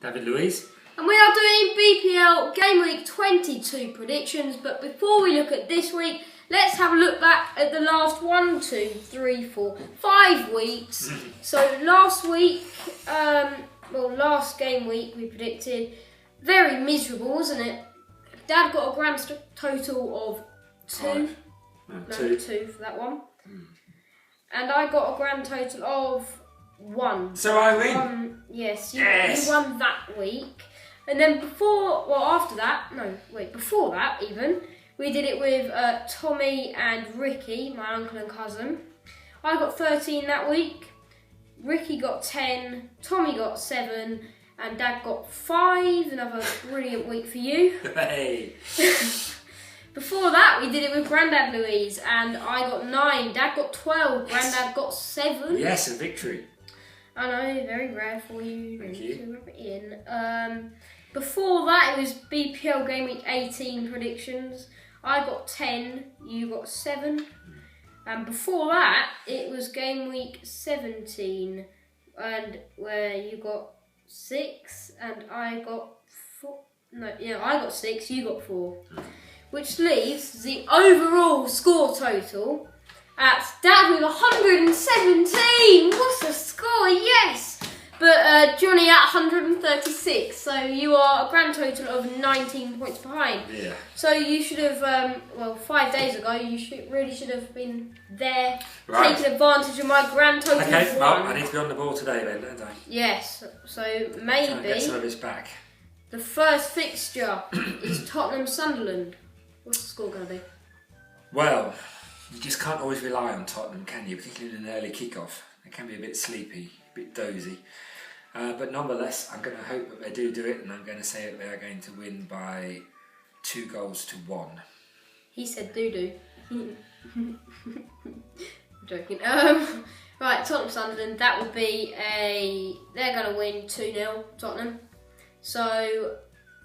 David Louise. And we are doing BPL Gameweek 22 predictions, but before we look at this week, let's have a look back at the last 5 weeks. So last week, last game week we predicted very miserable, wasn't it? Dad got a grand total of 2. Two for that one. And I got a grand total of 1. So I win. Yes, you won that week. And then before that even, we did it with Tommy and Ricky, my uncle and cousin. I got 13 that week, Ricky got 10, Tommy got 7, and Dad got 5. Another brilliant week for you. Hey. Before that, we did it with Grandad Louise, and I got 9, Dad got 12, Grandad got 7. Yes, a victory. I know, very rare for you. Thank you. To rub it in. Before that, it was BPL Gameweek 18 predictions. I got 10, you got 7. And before that, it was Gameweek 17, and where you got 6, and I got 4. I got 6, you got 4. Which leaves the overall score total at Dad with 117. What's the score? Yes! But Johnny at 136. So you are a grand total of 19 points behind. Yeah. So you should have, 5 days ago, you should have been there, taking advantage of my grand total. Okay, Mark, I need to be on the ball today then, don't I? Yes. So Try maybe and get some of this back. the first fixture is Tottenham-Sunderland. What's the score going to be? Well, you just can't always rely on Tottenham, can you? Particularly in an early kick-off. They can be a bit sleepy, a bit dozy. But nonetheless, I'm going to hope that they do it, and I'm going to say that they are going to win by 2-1. He said doo-doo. I'm joking. Right, Tottenham-Sunderland, that would be they're going to win 2-0, Tottenham. So,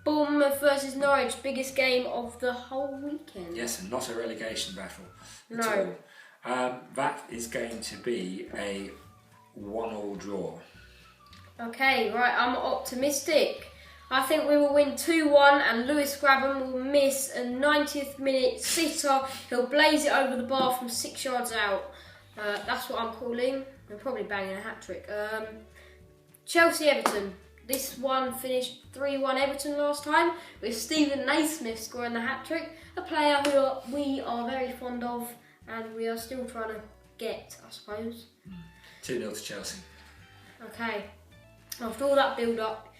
Bournemouth versus Norwich, biggest game of the whole weekend. Yes, and not a relegation battle at No. all. That is going to be a 1-1 draw. Okay, right, I'm optimistic. I think we will win 2-1 and Lewis Grabham will miss a 90th minute sitter. He'll blaze it over the bar from 6 yards out. That's what I'm calling. I'm probably banging a hat-trick. Chelsea-Everton. This one finished 3-1 Everton last time, with Stephen Naismith scoring the hat-trick. A player who we are very fond of and we are still trying to get, I suppose. 2-0 to Chelsea. Okay. After all that build-up,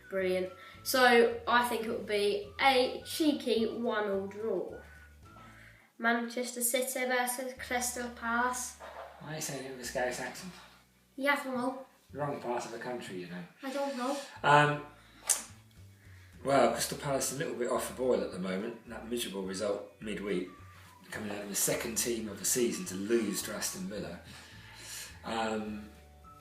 brilliant. So, I think it would be a cheeky 1-1 draw. Manchester City versus Crystal Palace. Why are you saying it with a Scottish accent? Yeah, I don't know. Wrong part of the country, you know. I don't know. Well, Crystal Palace is a little bit off the boil at the moment. That miserable result midweek, coming out of the second team of the season to lose to Aston Villa.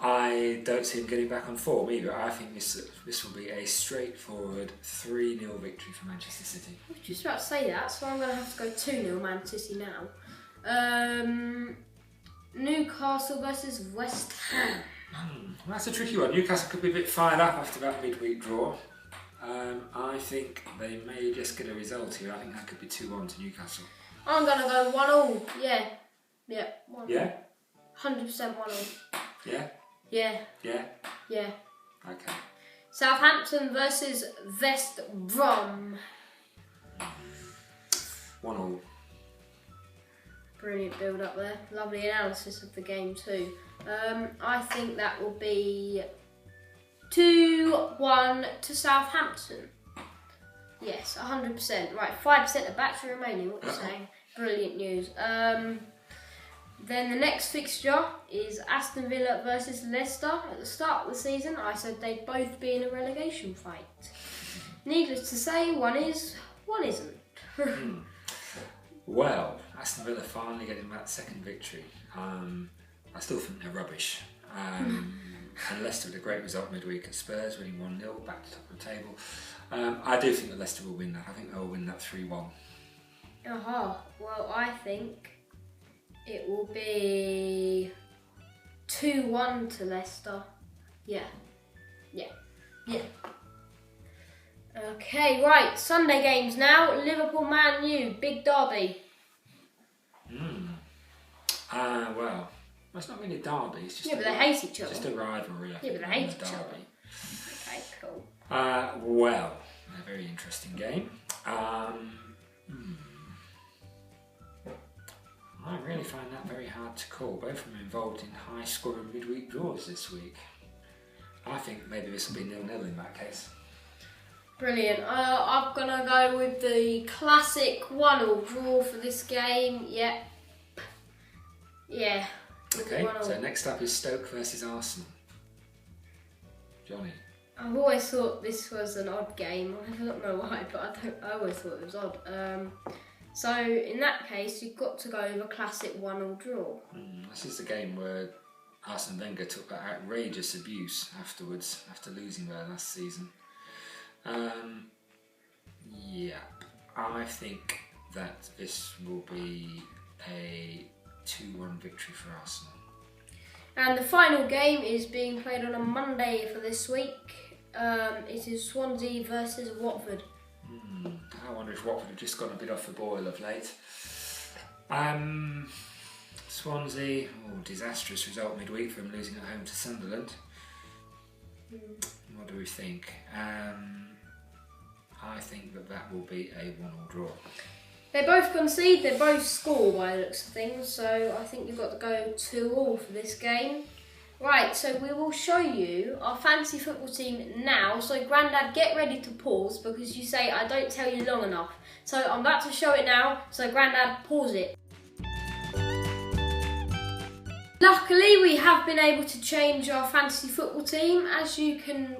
I don't see him getting back on form either. I think this will be a straightforward 3-0 victory for Manchester City. I was just about to say that, so I'm going to have to go 2-0 Man City now. Newcastle versus West Ham. That's a tricky one. Newcastle could be a bit fired up after that midweek draw. I think they may just get a result here. I think that could be 2-1 to Newcastle. I'm going to go 1-1. Yeah. 1-1. Yeah? 100% 1-1. Yeah? Yeah. Yeah? Yeah. Okay. Southampton versus West Brom. 1-1. Brilliant build up there. Lovely analysis of the game too. I think that will be 2-1 to Southampton. Yes, 100%. Right, 5% of battery remaining. What are you saying? Brilliant news. Then the next fixture is Aston Villa versus Leicester. At the start of the season, I said they'd both be in a relegation fight. Needless to say, one is, one isn't. Well, Aston Villa finally getting that second victory. I still think they're rubbish. And Leicester had a great result midweek at Spurs, winning 1-0, back to top of the table. I do think that Leicester will win that. I think they'll win that 3-1. Well, I think it will be 2-1 to Leicester. Yeah. Yeah. Okay, right. Sunday games now. Liverpool, Man U, big derby. Well, it's not really a derby. It's just But they hate each other. Just a rivalry. But they hate each other. Okay, cool. Well, a very interesting game. I really find that very hard to call. Both of them involved in high-scoring midweek draws this week. I think maybe this will be 0-0 in that case. Brilliant. I'm going to go with the classic 1-1 draw for this game. Yep. Yeah. Okay, so next up is Stoke versus Arsenal. Johnny? I've always thought this was an odd game. I don't know why, but I always thought it was odd. So in that case, you've got to go with a classic 1-1 draw. This is the game where Arsene Wenger took that outrageous abuse afterwards, after losing there last season. Yeah, I think that this will be a 2-1 victory for Arsenal. And the final game is being played on a Monday for this week. It is Swansea versus Watford. I wonder if Watford have just gone a bit off the boil of late. Swansea, disastrous result midweek from losing at home to Sunderland. What do we think? I think that will be a 1-1 draw. They both concede, they both score by the looks of things, so I think you've got to go 2-2 for this game. Right, so we will show you our fantasy football team now. So Grandad, get ready to pause because you say I don't tell you long enough. So I'm about to show it now, so Grandad, pause it. Luckily, we have been able to change our fantasy football team. As you can,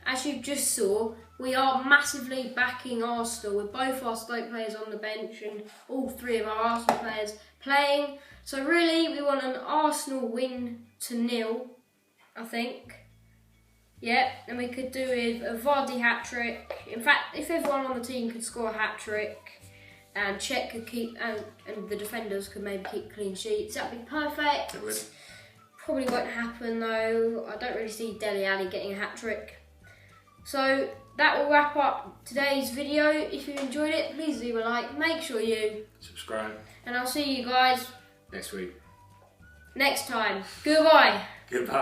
as you just saw, we are massively backing Arsenal with both our Stoke players on the bench and all three of our Arsenal players playing. So really, we want an Arsenal win to 0, I think. Yeah, and we could do with a Vardy hat-trick. In fact, if everyone on the team could score a hat-trick, and Czech could keep, and the defenders could maybe keep clean sheets, that'd be perfect. It would. Probably won't happen though. I don't really see Dele Alli getting a hat-trick. So that will wrap up today's video. If you enjoyed it, please leave a like. Make sure you subscribe. And I'll see you guys next week. Next time. Goodbye. Goodbye.